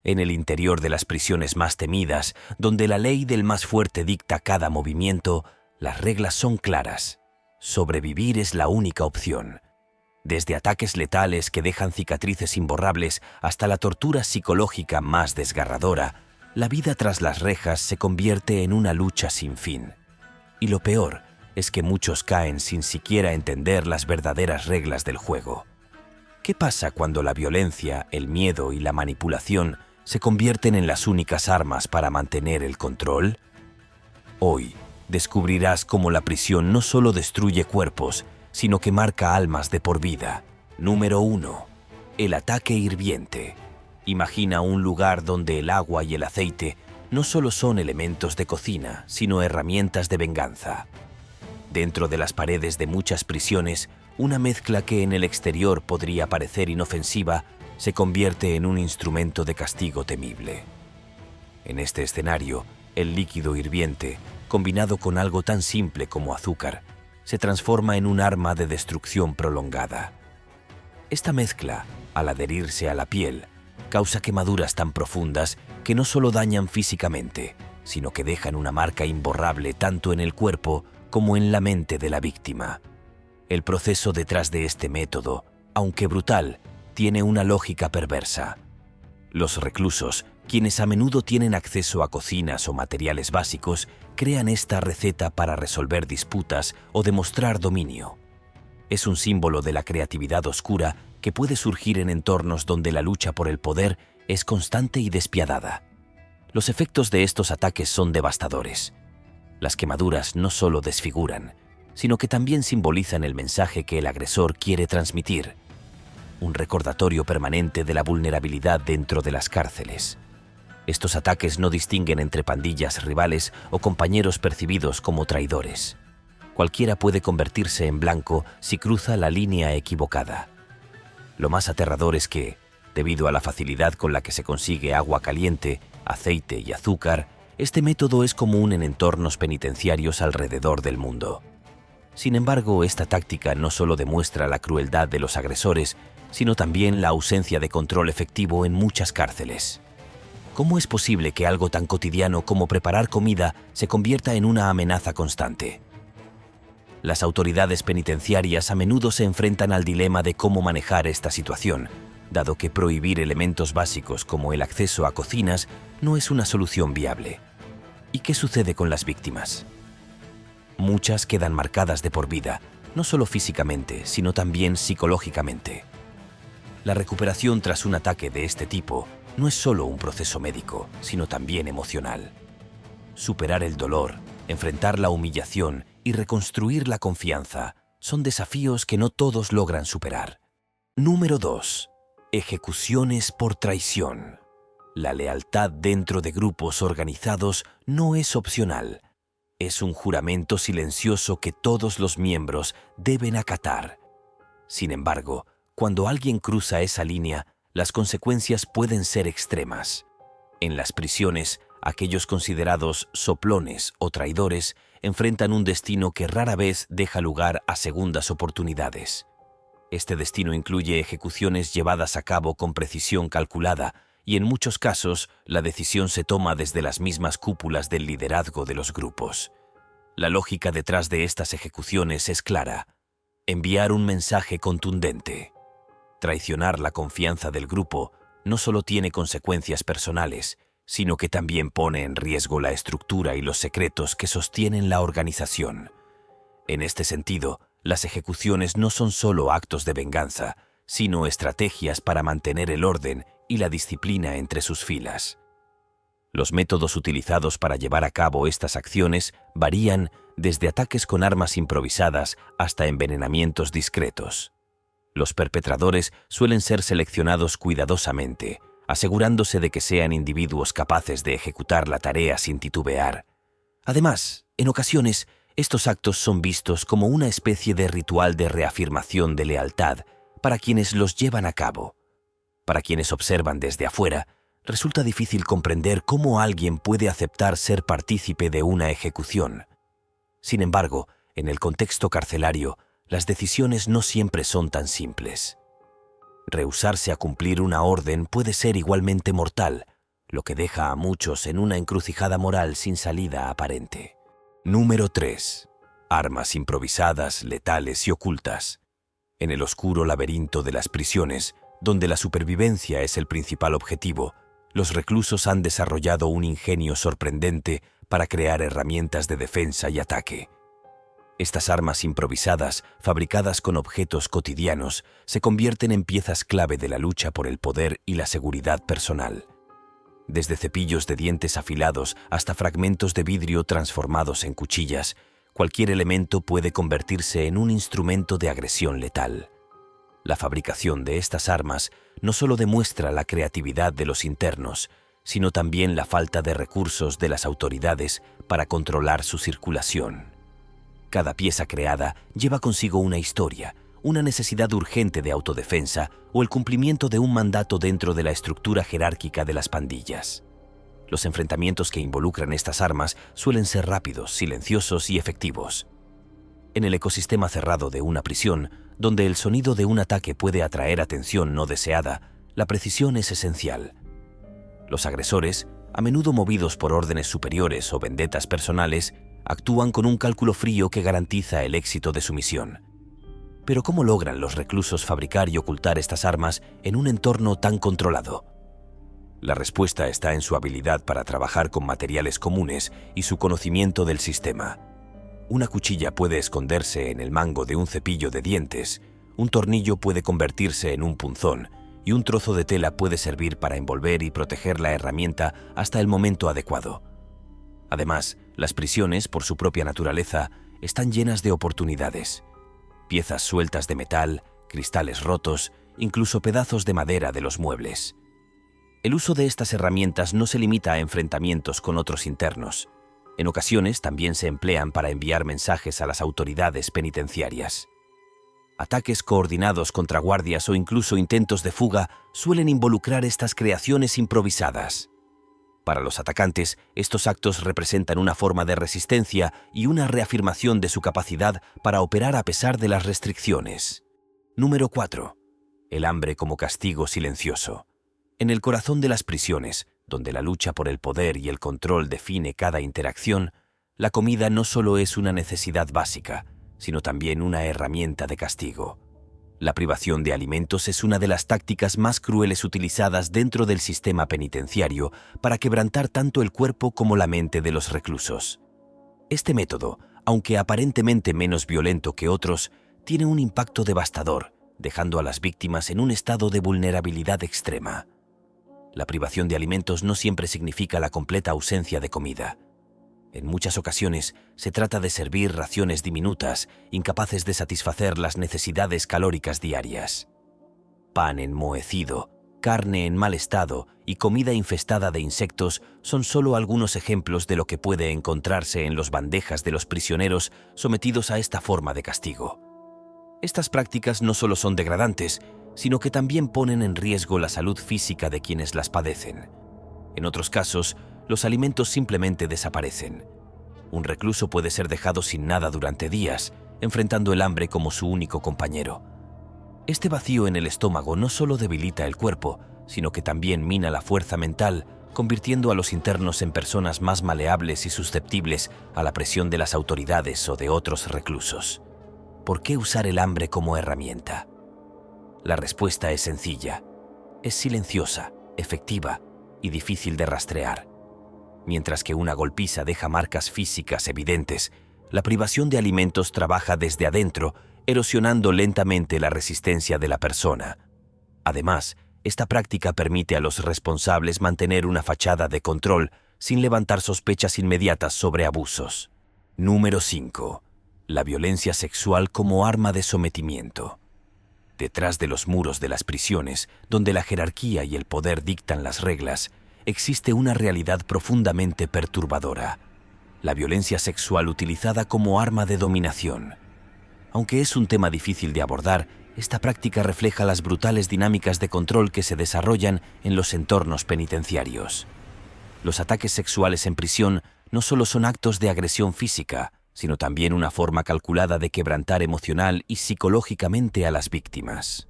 En el interior de las prisiones más temidas, donde la ley del más fuerte dicta cada movimiento, las reglas son claras. Sobrevivir es la única opción. Desde ataques letales que dejan cicatrices imborrables hasta la tortura psicológica más desgarradora, la vida tras las rejas se convierte en una lucha sin fin. Y lo peor es que muchos caen sin siquiera entender las verdaderas reglas del juego. ¿Qué pasa cuando la violencia, el miedo y la manipulación se convierten en las únicas armas para mantener el control? Hoy descubrirás cómo la prisión no solo destruye cuerpos, sino que marca almas de por vida. Número 1. El ataque hirviente. Imagina un lugar donde el agua y el aceite no solo son elementos de cocina, sino herramientas de venganza. Dentro de las paredes de muchas prisiones, una mezcla que en el exterior podría parecer inofensiva, se convierte en un instrumento de castigo temible. En este escenario, el líquido hirviente, combinado con algo tan simple como azúcar, se transforma en un arma de destrucción prolongada. Esta mezcla, al adherirse a la piel, causa quemaduras tan profundas que no solo dañan físicamente, sino que dejan una marca imborrable tanto en el cuerpo como en la mente de la víctima. El proceso detrás de este método, aunque brutal, tiene una lógica perversa. Los reclusos, quienes a menudo tienen acceso a cocinas o materiales básicos, crean esta receta para resolver disputas o demostrar dominio. Es un símbolo de la creatividad oscura que puede surgir en entornos donde la lucha por el poder es constante y despiadada. Los efectos de estos ataques son devastadores. Las quemaduras no solo desfiguran, sino que también simbolizan el mensaje que el agresor quiere transmitir. Un recordatorio permanente de la vulnerabilidad dentro de las cárceles. Estos ataques no distinguen entre pandillas rivales o compañeros percibidos como traidores. Cualquiera puede convertirse en blanco si cruza la línea equivocada. Lo más aterrador es que, debido a la facilidad con la que se consigue agua caliente, aceite y azúcar, este método es común en entornos penitenciarios alrededor del mundo. Sin embargo, esta táctica no solo demuestra la crueldad de los agresores, sino también la ausencia de control efectivo en muchas cárceles. ¿Cómo es posible que algo tan cotidiano como preparar comida se convierta en una amenaza constante? Las autoridades penitenciarias a menudo se enfrentan al dilema de cómo manejar esta situación, dado que prohibir elementos básicos como el acceso a cocinas no es una solución viable. ¿Y qué sucede con las víctimas? Muchas quedan marcadas de por vida, no solo físicamente, sino también psicológicamente. La recuperación tras un ataque de este tipo no es solo un proceso médico, sino también emocional. Superar el dolor, enfrentar la humillación y reconstruir la confianza son desafíos que no todos logran superar. Número 2. Ejecuciones por traición. La lealtad dentro de grupos organizados no es opcional. Es un juramento silencioso que todos los miembros deben acatar. Sin embargo, cuando alguien cruza esa línea, las consecuencias pueden ser extremas. En las prisiones, aquellos considerados soplones o traidores enfrentan un destino que rara vez deja lugar a segundas oportunidades. Este destino incluye ejecuciones llevadas a cabo con precisión calculada y en muchos casos la decisión se toma desde las mismas cúpulas del liderazgo de los grupos. La lógica detrás de estas ejecuciones es clara: enviar un mensaje contundente. Traicionar la confianza del grupo no solo tiene consecuencias personales, sino que también pone en riesgo la estructura y los secretos que sostienen la organización. En este sentido, las ejecuciones no son solo actos de venganza, sino estrategias para mantener el orden y la disciplina entre sus filas. Los métodos utilizados para llevar a cabo estas acciones varían desde ataques con armas improvisadas hasta envenenamientos discretos. Los perpetradores suelen ser seleccionados cuidadosamente, asegurándose de que sean individuos capaces de ejecutar la tarea sin titubear. Además, en ocasiones, estos actos son vistos como una especie de ritual de reafirmación de lealtad para quienes los llevan a cabo. Para quienes observan desde afuera, resulta difícil comprender cómo alguien puede aceptar ser partícipe de una ejecución. Sin embargo, en el contexto carcelario, las decisiones no siempre son tan simples. Rehusarse a cumplir una orden puede ser igualmente mortal, lo que deja a muchos en una encrucijada moral sin salida aparente. Número 3. Armas improvisadas, letales y ocultas. En el oscuro laberinto de las prisiones, donde la supervivencia es el principal objetivo, los reclusos han desarrollado un ingenio sorprendente para crear herramientas de defensa y ataque. Estas armas improvisadas, fabricadas con objetos cotidianos, se convierten en piezas clave de la lucha por el poder y la seguridad personal. Desde cepillos de dientes afilados hasta fragmentos de vidrio transformados en cuchillas, cualquier elemento puede convertirse en un instrumento de agresión letal. La fabricación de estas armas no solo demuestra la creatividad de los internos, sino también la falta de recursos de las autoridades para controlar su circulación. Cada pieza creada lleva consigo una historia, una necesidad urgente de autodefensa o el cumplimiento de un mandato dentro de la estructura jerárquica de las pandillas. Los enfrentamientos que involucran estas armas suelen ser rápidos, silenciosos y efectivos. En el ecosistema cerrado de una prisión, donde el sonido de un ataque puede atraer atención no deseada, la precisión es esencial. Los agresores, a menudo movidos por órdenes superiores o vendetas personales, actúan con un cálculo frío que garantiza el éxito de su misión. Pero ¿cómo logran los reclusos fabricar y ocultar estas armas en un entorno tan controlado? La respuesta está en su habilidad para trabajar con materiales comunes y su conocimiento del sistema. Una cuchilla puede esconderse en el mango de un cepillo de dientes, un tornillo puede convertirse en un punzón y un trozo de tela puede servir para envolver y proteger la herramienta hasta el momento adecuado. Además, las prisiones, por su propia naturaleza, están llenas de oportunidades. Piezas sueltas de metal, cristales rotos, incluso pedazos de madera de los muebles. El uso de estas herramientas no se limita a enfrentamientos con otros internos. En ocasiones también se emplean para enviar mensajes a las autoridades penitenciarias. Ataques coordinados contra guardias o incluso intentos de fuga suelen involucrar estas creaciones improvisadas. Para los atacantes, estos actos representan una forma de resistencia y una reafirmación de su capacidad para operar a pesar de las restricciones. Número 4. El hambre como castigo silencioso. En el corazón de las prisiones, donde la lucha por el poder y el control define cada interacción, la comida no solo es una necesidad básica, sino también una herramienta de castigo. La privación de alimentos es una de las tácticas más crueles utilizadas dentro del sistema penitenciario para quebrantar tanto el cuerpo como la mente de los reclusos. Este método, aunque aparentemente menos violento que otros, tiene un impacto devastador, dejando a las víctimas en un estado de vulnerabilidad extrema. La privación de alimentos no siempre significa la completa ausencia de comida. En muchas ocasiones se trata de servir raciones diminutas, incapaces de satisfacer las necesidades calóricas diarias. Pan enmohecido, carne en mal estado y comida infestada de insectos son solo algunos ejemplos de lo que puede encontrarse en las bandejas de los prisioneros sometidos a esta forma de castigo. Estas prácticas no solo son degradantes, sino que también ponen en riesgo la salud física de quienes las padecen. En otros casos, los alimentos simplemente desaparecen. Un recluso puede ser dejado sin nada durante días, enfrentando el hambre como su único compañero. Este vacío en el estómago no solo debilita el cuerpo, sino que también mina la fuerza mental, convirtiendo a los internos en personas más maleables y susceptibles a la presión de las autoridades o de otros reclusos. ¿Por qué usar el hambre como herramienta? La respuesta es sencilla. Es silenciosa, efectiva y difícil de rastrear. Mientras que una golpiza deja marcas físicas evidentes, la privación de alimentos trabaja desde adentro, erosionando lentamente la resistencia de la persona. Además, esta práctica permite a los responsables mantener una fachada de control sin levantar sospechas inmediatas sobre abusos. Número 5. La violencia sexual como arma de sometimiento. Detrás de los muros de las prisiones, donde la jerarquía y el poder dictan las reglas, existe una realidad profundamente perturbadora: la violencia sexual utilizada como arma de dominación. Aunque es un tema difícil de abordar, esta práctica refleja las brutales dinámicas de control que se desarrollan en los entornos penitenciarios. Los ataques sexuales en prisión no solo son actos de agresión física, sino también una forma calculada de quebrantar emocional y psicológicamente a las víctimas.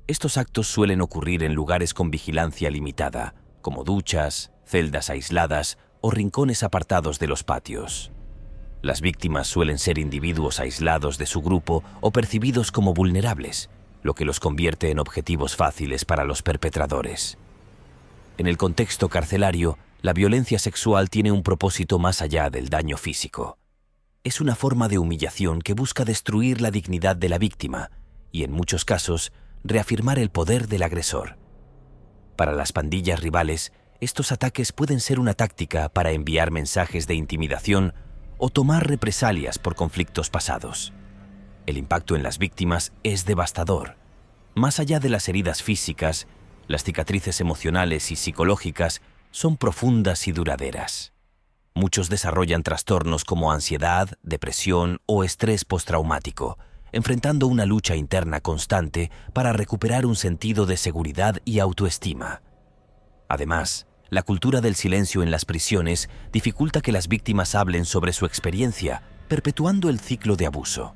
Estos actos suelen ocurrir en lugares con vigilancia limitada, como duchas, celdas aisladas o rincones apartados de los patios. Las víctimas suelen ser individuos aislados de su grupo o percibidos como vulnerables, lo que los convierte en objetivos fáciles para los perpetradores. En el contexto carcelario, la violencia sexual tiene un propósito más allá del daño físico. Es una forma de humillación que busca destruir la dignidad de la víctima y, en muchos casos, reafirmar el poder del agresor. Para las pandillas rivales, estos ataques pueden ser una táctica para enviar mensajes de intimidación o tomar represalias por conflictos pasados. El impacto en las víctimas es devastador. Más allá de las heridas físicas, las cicatrices emocionales y psicológicas son profundas y duraderas. Muchos desarrollan trastornos como ansiedad, depresión o estrés postraumático, enfrentando una lucha interna constante para recuperar un sentido de seguridad y autoestima. Además, la cultura del silencio en las prisiones dificulta que las víctimas hablen sobre su experiencia, perpetuando el ciclo de abuso.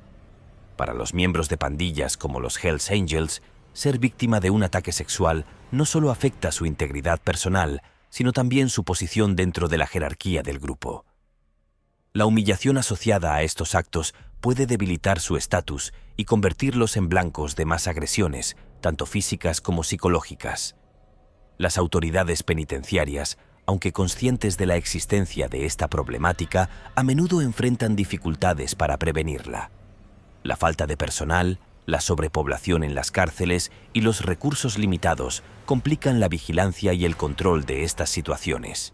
Para los miembros de pandillas como los Hells Angels, ser víctima de un ataque sexual no solo afecta su integridad personal, sino también su posición dentro de la jerarquía del grupo. La humillación asociada a estos actos puede debilitar su estatus y convertirlos en blancos de más agresiones, tanto físicas como psicológicas. Las autoridades penitenciarias, aunque conscientes de la existencia de esta problemática, a menudo enfrentan dificultades para prevenirla. La falta de personal, la sobrepoblación en las cárceles y los recursos limitados complican la vigilancia y el control de estas situaciones.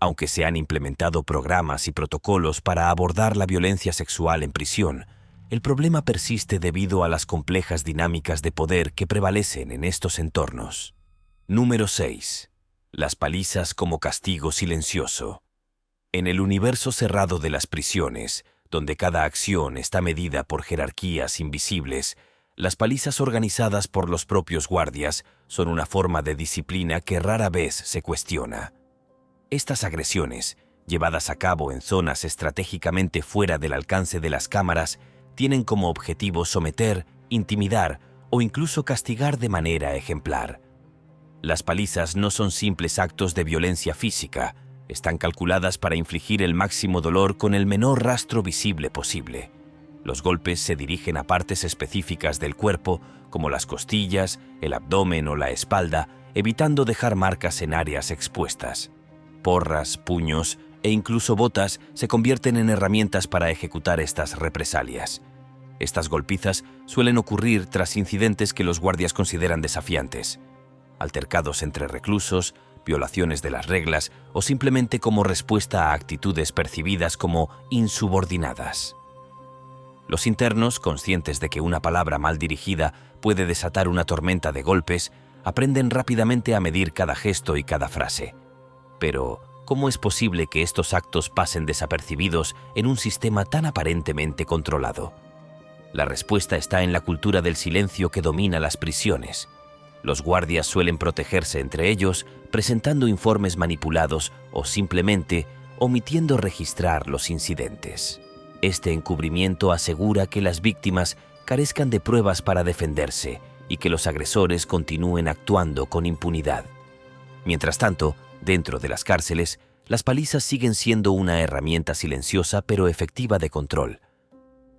Aunque se han implementado programas y protocolos para abordar la violencia sexual en prisión, el problema persiste debido a las complejas dinámicas de poder que prevalecen en estos entornos. Número 6. Las palizas como castigo silencioso. En el universo cerrado de las prisiones, donde cada acción está medida por jerarquías invisibles, las palizas organizadas por los propios guardias son una forma de disciplina que rara vez se cuestiona. Estas agresiones, llevadas a cabo en zonas estratégicamente fuera del alcance de las cámaras, tienen como objetivo someter, intimidar o incluso castigar de manera ejemplar. Las palizas no son simples actos de violencia física, están calculadas para infligir el máximo dolor con el menor rastro visible posible. Los golpes se dirigen a partes específicas del cuerpo, como las costillas, el abdomen o la espalda, evitando dejar marcas en áreas expuestas. Porras, puños e incluso botas se convierten en herramientas para ejecutar estas represalias. Estas golpizas suelen ocurrir tras incidentes que los guardias consideran desafiantes. Altercados entre reclusos, violaciones de las reglas o simplemente como respuesta a actitudes percibidas como insubordinadas. Los internos, conscientes de que una palabra mal dirigida puede desatar una tormenta de golpes, aprenden rápidamente a medir cada gesto y cada frase. Pero, ¿cómo es posible que estos actos pasen desapercibidos en un sistema tan aparentemente controlado? La respuesta está en la cultura del silencio que domina las prisiones. Los guardias suelen protegerse entre ellos, presentando informes manipulados o simplemente omitiendo registrar los incidentes. Este encubrimiento asegura que las víctimas carezcan de pruebas para defenderse y que los agresores continúen actuando con impunidad. Mientras tanto, dentro de las cárceles, las palizas siguen siendo una herramienta silenciosa pero efectiva de control.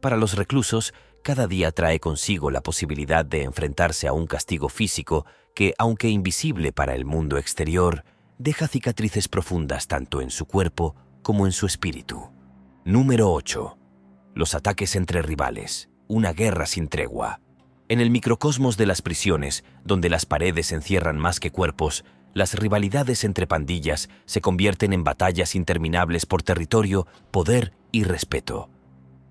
Para los reclusos, cada día trae consigo la posibilidad de enfrentarse a un castigo físico que, aunque invisible para el mundo exterior, deja cicatrices profundas tanto en su cuerpo como en su espíritu. Número 8. Los ataques entre rivales. Una guerra sin tregua. En el microcosmos de las prisiones, donde las paredes encierran más que cuerpos, las rivalidades entre pandillas se convierten en batallas interminables por territorio, poder y respeto.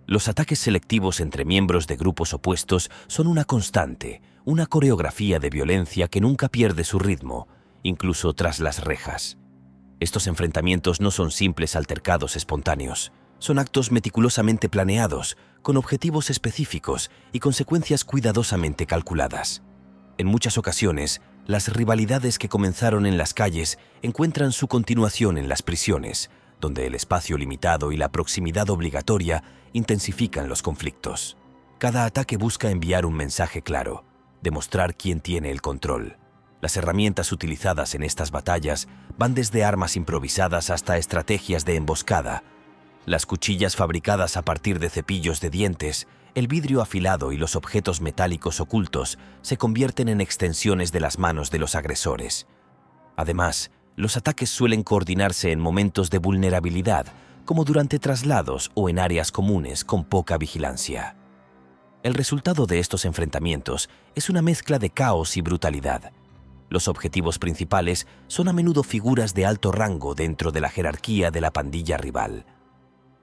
Los ataques selectivos entre miembros de grupos opuestos son una constante, una coreografía de violencia que nunca pierde su ritmo, incluso tras las rejas. Estos enfrentamientos no son simples altercados espontáneos, son actos meticulosamente planeados, con objetivos específicos y consecuencias cuidadosamente calculadas. En muchas ocasiones, las rivalidades que comenzaron en las calles encuentran su continuación en las prisiones, donde el espacio limitado y la proximidad obligatoria intensifican los conflictos. Cada ataque busca enviar un mensaje claro, demostrar quién tiene el control. Las herramientas utilizadas en estas batallas van desde armas improvisadas hasta estrategias de emboscada. Las cuchillas fabricadas a partir de cepillos de dientes, el vidrio afilado y los objetos metálicos ocultos se convierten en extensiones de las manos de los agresores. Además, los ataques suelen coordinarse en momentos de vulnerabilidad, como durante traslados o en áreas comunes con poca vigilancia. El resultado de estos enfrentamientos es una mezcla de caos y brutalidad. Los objetivos principales son a menudo figuras de alto rango dentro de la jerarquía de la pandilla rival.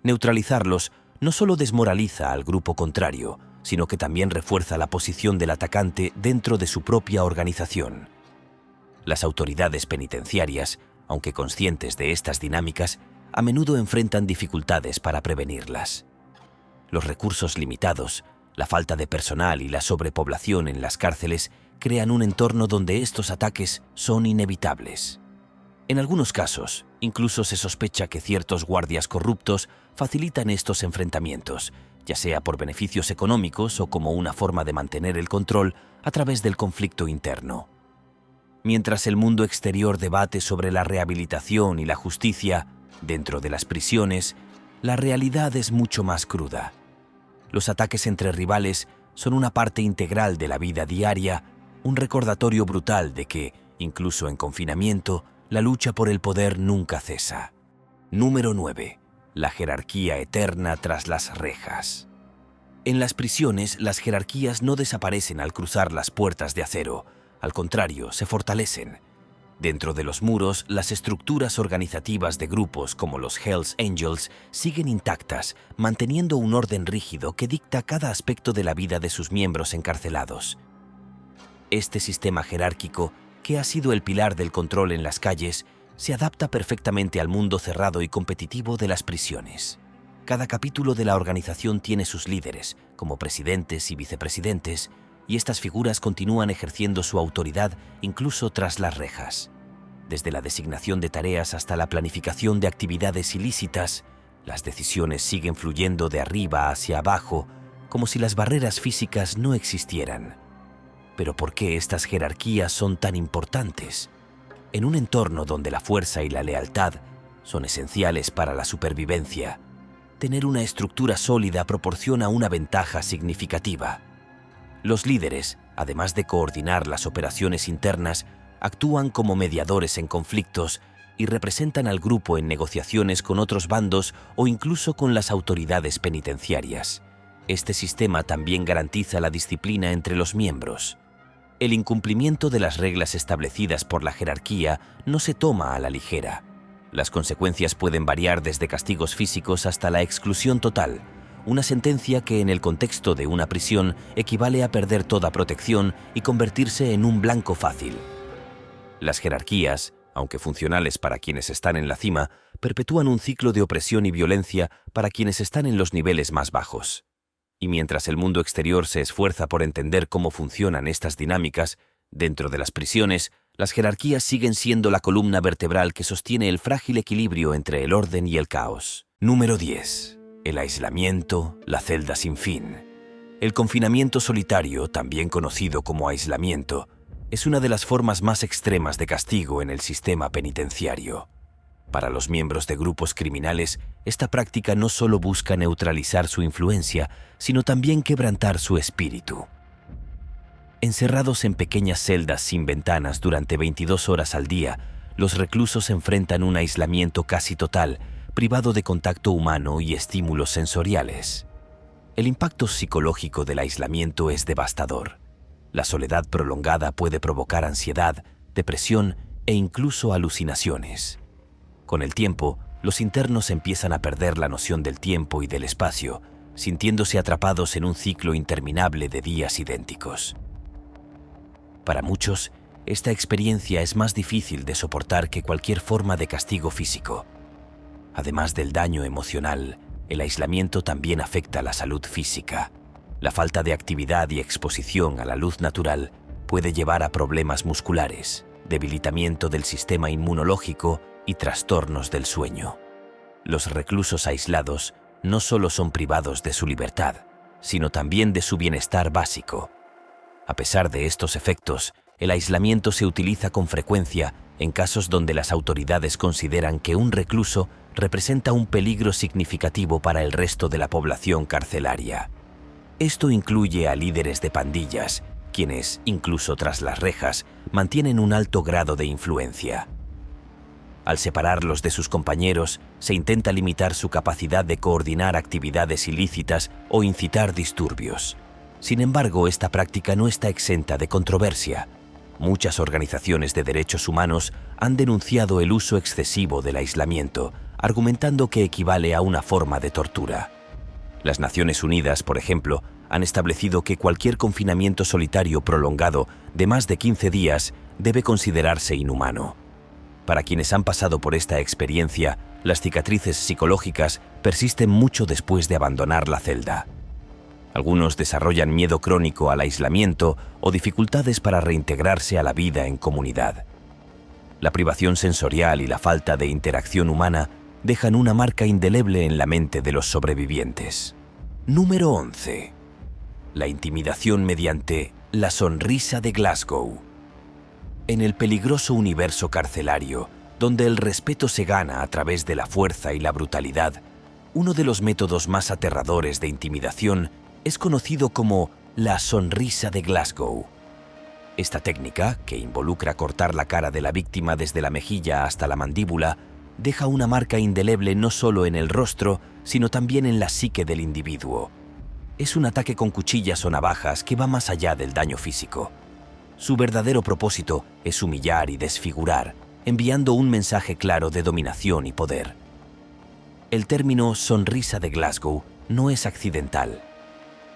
Neutralizarlos no solo desmoraliza al grupo contrario, sino que también refuerza la posición del atacante dentro de su propia organización. Las autoridades penitenciarias, aunque conscientes de estas dinámicas, a menudo enfrentan dificultades para prevenirlas. Los recursos limitados, la falta de personal y la sobrepoblación en las cárceles crean un entorno donde estos ataques son inevitables. En algunos casos, incluso se sospecha que ciertos guardias corruptos facilitan estos enfrentamientos, ya sea por beneficios económicos o como una forma de mantener el control a través del conflicto interno. Mientras el mundo exterior debate sobre la rehabilitación y la justicia, dentro de las prisiones, la realidad es mucho más cruda. Los ataques entre rivales son una parte integral de la vida diaria, un recordatorio brutal de que, incluso en confinamiento, la lucha por el poder nunca cesa. Número 9. La jerarquía eterna tras las rejas. En las prisiones, las jerarquías no desaparecen al cruzar las puertas de acero, al contrario, se fortalecen. Dentro de los muros, las estructuras organizativas de grupos como los Hells Angels siguen intactas, manteniendo un orden rígido que dicta cada aspecto de la vida de sus miembros encarcelados. Este sistema jerárquico, que ha sido el pilar del control en las calles, se adapta perfectamente al mundo cerrado y competitivo de las prisiones. Cada capítulo de la organización tiene sus líderes, como presidentes y vicepresidentes, y estas figuras continúan ejerciendo su autoridad incluso tras las rejas. Desde la designación de tareas hasta la planificación de actividades ilícitas, las decisiones siguen fluyendo de arriba hacia abajo, como si las barreras físicas no existieran. Pero ¿por qué estas jerarquías son tan importantes? En un entorno donde la fuerza y la lealtad son esenciales para la supervivencia, tener una estructura sólida proporciona una ventaja significativa. Los líderes, además de coordinar las operaciones internas, actúan como mediadores en conflictos y representan al grupo en negociaciones con otros bandos o incluso con las autoridades penitenciarias. Este sistema también garantiza la disciplina entre los miembros. El incumplimiento de las reglas establecidas por la jerarquía no se toma a la ligera. Las consecuencias pueden variar desde castigos físicos hasta la exclusión total, una sentencia que en el contexto de una prisión equivale a perder toda protección y convertirse en un blanco fácil. Las jerarquías, aunque funcionales para quienes están en la cima, perpetúan un ciclo de opresión y violencia para quienes están en los niveles más bajos. Y mientras el mundo exterior se esfuerza por entender cómo funcionan estas dinámicas, dentro de las prisiones, las jerarquías siguen siendo la columna vertebral que sostiene el frágil equilibrio entre el orden y el caos. Número 10. El aislamiento, la celda sin fin. El confinamiento solitario, también conocido como aislamiento, es una de las formas más extremas de castigo en el sistema penitenciario. Para los miembros de grupos criminales, esta práctica no solo busca neutralizar su influencia, sino también quebrantar su espíritu. Encerrados en pequeñas celdas sin ventanas durante 22 horas al día, los reclusos enfrentan un aislamiento casi total, privado de contacto humano y estímulos sensoriales. El impacto psicológico del aislamiento es devastador. La soledad prolongada puede provocar ansiedad, depresión e incluso alucinaciones. Con el tiempo, los internos empiezan a perder la noción del tiempo y del espacio, sintiéndose atrapados en un ciclo interminable de días idénticos. Para muchos, esta experiencia es más difícil de soportar que cualquier forma de castigo físico. Además del daño emocional, el aislamiento también afecta la salud física. La falta de actividad y exposición a la luz natural puede llevar a problemas musculares, debilitamiento del sistema inmunológico y trastornos del sueño. Los reclusos aislados no solo son privados de su libertad, sino también de su bienestar básico. A pesar de estos efectos, el aislamiento se utiliza con frecuencia en casos donde las autoridades consideran que un recluso representa un peligro significativo para el resto de la población carcelaria. Esto incluye a líderes de pandillas, quienes, incluso tras las rejas, mantienen un alto grado de influencia. Al separarlos de sus compañeros, se intenta limitar su capacidad de coordinar actividades ilícitas o incitar disturbios. Sin embargo, esta práctica no está exenta de controversia. Muchas organizaciones de derechos humanos han denunciado el uso excesivo del aislamiento, argumentando que equivale a una forma de tortura. Las Naciones Unidas, por ejemplo, han establecido que cualquier confinamiento solitario prolongado de más de 15 días debe considerarse inhumano. Para quienes han pasado por esta experiencia, las cicatrices psicológicas persisten mucho después de abandonar la celda. Algunos desarrollan miedo crónico al aislamiento o dificultades para reintegrarse a la vida en comunidad. La privación sensorial y la falta de interacción humana dejan una marca indeleble en la mente de los sobrevivientes. Número 11. La intimidación mediante la sonrisa de Glasgow. En el peligroso universo carcelario, donde el respeto se gana a través de la fuerza y la brutalidad, uno de los métodos más aterradores de intimidación es conocido como la sonrisa de Glasgow. Esta técnica, que involucra cortar la cara de la víctima desde la mejilla hasta la mandíbula, deja una marca indeleble no solo en el rostro, sino también en la psique del individuo. Es un ataque con cuchillas o navajas que va más allá del daño físico. Su verdadero propósito es humillar y desfigurar, enviando un mensaje claro de dominación y poder. El término sonrisa de Glasgow no es accidental.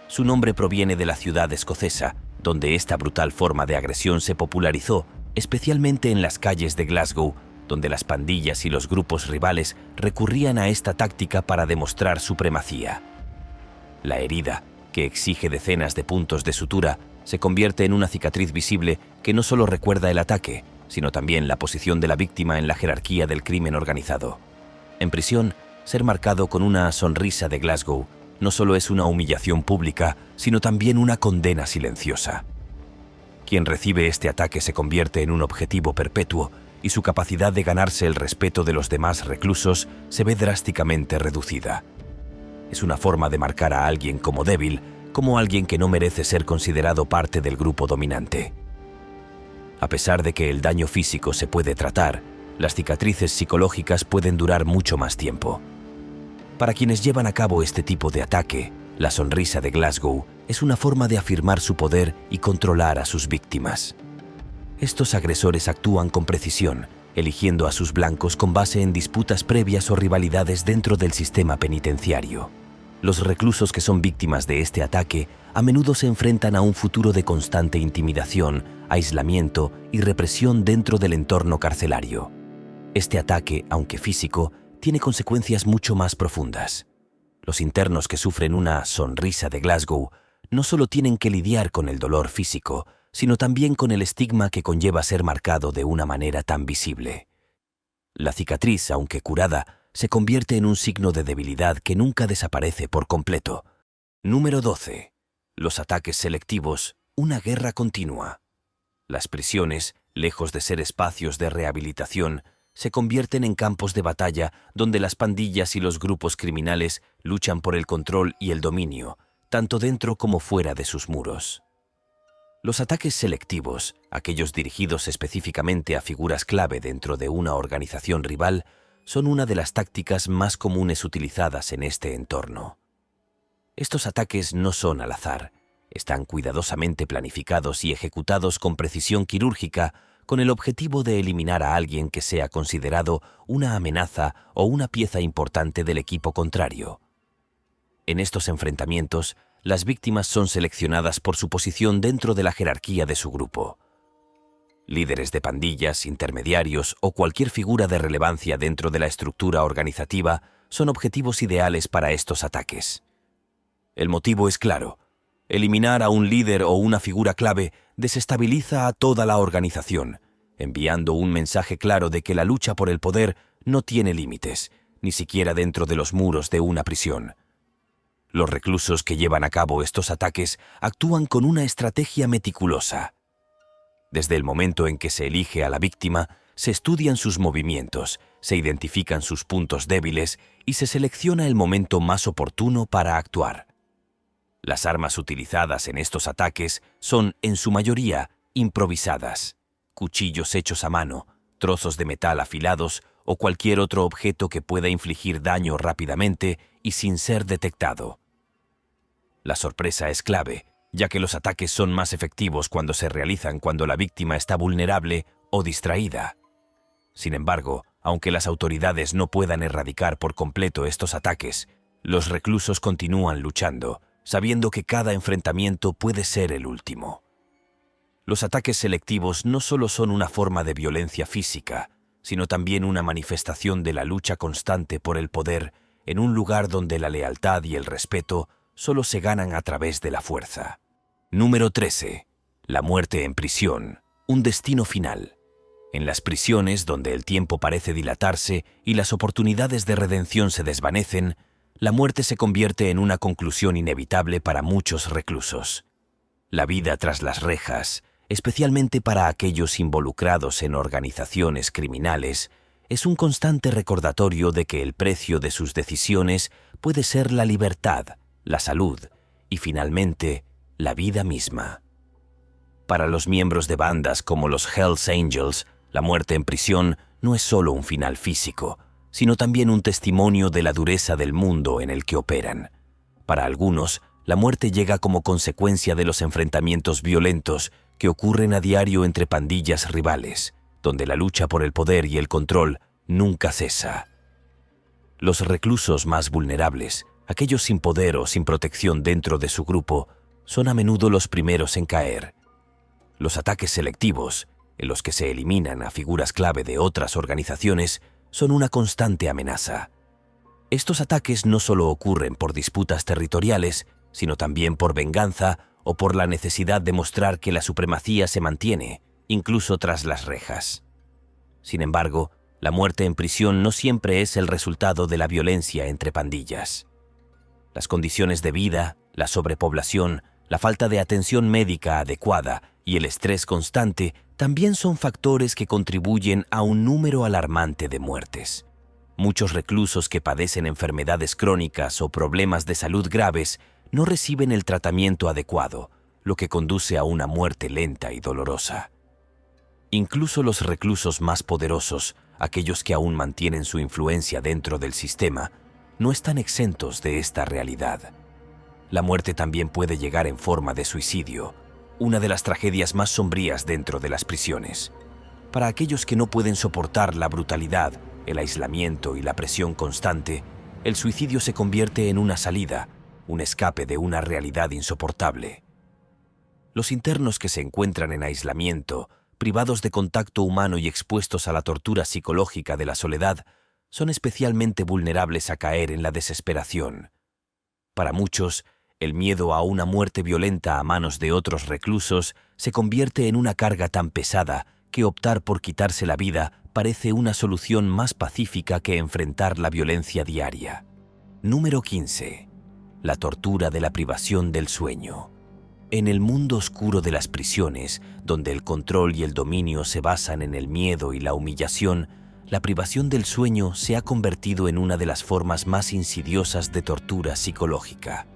Su nombre proviene de la ciudad escocesa, donde esta brutal forma de agresión se popularizó, especialmente en las calles de Glasgow, donde las pandillas y los grupos rivales recurrían a esta táctica para demostrar supremacía. La herida, que exige decenas de puntos de sutura, se convierte en una cicatriz visible que no solo recuerda el ataque, sino también la posición de la víctima en la jerarquía del crimen organizado. En prisión, ser marcado con una sonrisa de Glasgow no solo es una humillación pública, sino también una condena silenciosa. Quien recibe este ataque se convierte en un objetivo perpetuo y su capacidad de ganarse el respeto de los demás reclusos se ve drásticamente reducida. Es una forma de marcar a alguien como débil, como alguien que no merece ser considerado parte del grupo dominante. A pesar de que el daño físico se puede tratar, las cicatrices psicológicas pueden durar mucho más tiempo. Para quienes llevan a cabo este tipo de ataque, la sonrisa de Glasgow es una forma de afirmar su poder y controlar a sus víctimas. Estos agresores actúan con precisión, eligiendo a sus blancos con base en disputas previas o rivalidades dentro del sistema penitenciario. Los reclusos que son víctimas de este ataque a menudo se enfrentan a un futuro de constante intimidación, aislamiento y represión dentro del entorno carcelario. Este ataque, aunque físico, tiene consecuencias mucho más profundas. Los internos que sufren una sonrisa de Glasgow no solo tienen que lidiar con el dolor físico, sino también con el estigma que conlleva ser marcado de una manera tan visible. La cicatriz, aunque curada, se convierte en un signo de debilidad que nunca desaparece por completo. Número 12. Los ataques selectivos, una guerra continua. Las prisiones, lejos de ser espacios de rehabilitación, se convierten en campos de batalla donde las pandillas y los grupos criminales luchan por el control y el dominio, tanto dentro como fuera de sus muros. Los ataques selectivos, aquellos dirigidos específicamente a figuras clave dentro de una organización rival, son una de las tácticas más comunes utilizadas en este entorno. Estos ataques no son al azar, están cuidadosamente planificados y ejecutados con precisión quirúrgica con el objetivo de eliminar a alguien que sea considerado una amenaza o una pieza importante del equipo contrario. En estos enfrentamientos, las víctimas son seleccionadas por su posición dentro de la jerarquía de su grupo. Líderes de pandillas, intermediarios o cualquier figura de relevancia dentro de la estructura organizativa son objetivos ideales para estos ataques. El motivo es claro: eliminar a un líder o una figura clave desestabiliza a toda la organización, enviando un mensaje claro de que la lucha por el poder no tiene límites, ni siquiera dentro de los muros de una prisión. Los reclusos que llevan a cabo estos ataques actúan con una estrategia meticulosa. Desde el momento en que se elige a la víctima, se estudian sus movimientos, se identifican sus puntos débiles y se selecciona el momento más oportuno para actuar. Las armas utilizadas en estos ataques son, en su mayoría, improvisadas: cuchillos hechos a mano, trozos de metal afilados o cualquier otro objeto que pueda infligir daño rápidamente y sin ser detectado. La sorpresa es clave, ya que los ataques son más efectivos cuando se realizan cuando la víctima está vulnerable o distraída. Sin embargo, aunque las autoridades no puedan erradicar por completo estos ataques, los reclusos continúan luchando, sabiendo que cada enfrentamiento puede ser el último. Los ataques selectivos no solo son una forma de violencia física, sino también una manifestación de la lucha constante por el poder en un lugar donde la lealtad y el respeto solo se ganan a través de la fuerza. Número 13. La muerte en prisión, un destino final. En las prisiones, donde el tiempo parece dilatarse y las oportunidades de redención se desvanecen, la muerte se convierte en una conclusión inevitable para muchos reclusos. La vida tras las rejas, especialmente para aquellos involucrados en organizaciones criminales, es un constante recordatorio de que el precio de sus decisiones puede ser la libertad, la salud y, finalmente, la vida misma. Para los miembros de bandas como los Hells Angels, la muerte en prisión no es solo un final físico, sino también un testimonio de la dureza del mundo en el que operan. Para algunos, la muerte llega como consecuencia de los enfrentamientos violentos que ocurren a diario entre pandillas rivales, donde la lucha por el poder y el control nunca cesa. Los reclusos más vulnerables, aquellos sin poder o sin protección dentro de su grupo, son a menudo los primeros en caer. Los ataques selectivos, en los que se eliminan a figuras clave de otras organizaciones, son una constante amenaza. Estos ataques no solo ocurren por disputas territoriales, sino también por venganza o por la necesidad de mostrar que la supremacía se mantiene, incluso tras las rejas. Sin embargo, la muerte en prisión no siempre es el resultado de la violencia entre pandillas. Las condiciones de vida, la sobrepoblación, la falta de atención médica adecuada y el estrés constante también son factores que contribuyen a un número alarmante de muertes. Muchos reclusos que padecen enfermedades crónicas o problemas de salud graves no reciben el tratamiento adecuado, lo que conduce a una muerte lenta y dolorosa. Incluso los reclusos más poderosos, aquellos que aún mantienen su influencia dentro del sistema, no están exentos de esta realidad. La muerte también puede llegar en forma de suicidio, una de las tragedias más sombrías dentro de las prisiones. Para aquellos que no pueden soportar la brutalidad, el aislamiento y la presión constante, el suicidio se convierte en una salida, un escape de una realidad insoportable. Los internos que se encuentran en aislamiento, privados de contacto humano y expuestos a la tortura psicológica de la soledad, son especialmente vulnerables a caer en la desesperación. Para muchos, el miedo a una muerte violenta a manos de otros reclusos se convierte en una carga tan pesada que optar por quitarse la vida parece una solución más pacífica que enfrentar la violencia diaria. Número 15. La tortura de la privación del sueño. En el mundo oscuro de las prisiones, donde el control y el dominio se basan en el miedo y la humillación, la privación del sueño se ha convertido en una de las formas más insidiosas de tortura psicológica.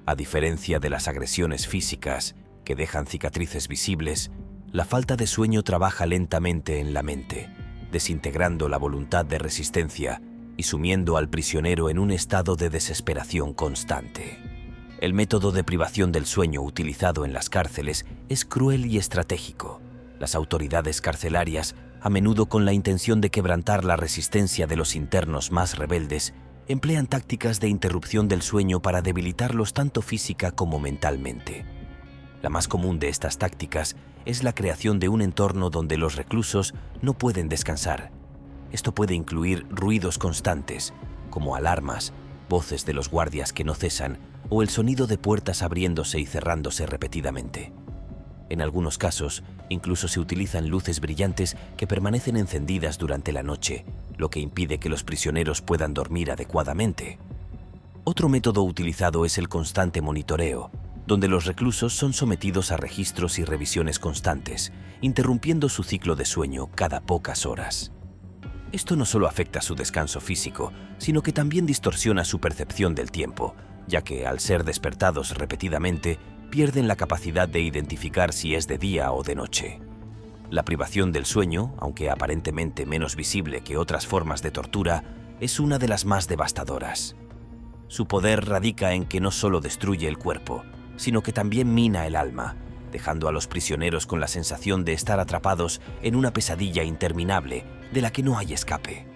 A diferencia de las agresiones físicas, que dejan cicatrices visibles, la falta de sueño trabaja lentamente en la mente, desintegrando la voluntad de resistencia y sumiendo al prisionero en un estado de desesperación constante. El método de privación del sueño utilizado en las cárceles es cruel y estratégico. Las autoridades carcelarias, a menudo con la intención de quebrantar la resistencia de los internos más rebeldes, emplean tácticas de interrupción del sueño para debilitarlos tanto física como mentalmente. La más común de estas tácticas es la creación de un entorno donde los reclusos no pueden descansar. Esto puede incluir ruidos constantes, como alarmas, voces de los guardias que no cesan o el sonido de puertas abriéndose y cerrándose repetidamente. En algunos casos, incluso se utilizan luces brillantes que permanecen encendidas durante la noche, lo que impide que los prisioneros puedan dormir adecuadamente. Otro método utilizado es el constante monitoreo, donde los reclusos son sometidos a registros y revisiones constantes, interrumpiendo su ciclo de sueño cada pocas horas. Esto no solo afecta su descanso físico, sino que también distorsiona su percepción del tiempo, ya que al ser despertados repetidamente, pierden la capacidad de identificar si es de día o de noche. La privación del sueño, aunque aparentemente menos visible que otras formas de tortura, es una de las más devastadoras. Su poder radica en que no solo destruye el cuerpo, sino que también mina el alma, dejando a los prisioneros con la sensación de estar atrapados en una pesadilla interminable de la que no hay escape.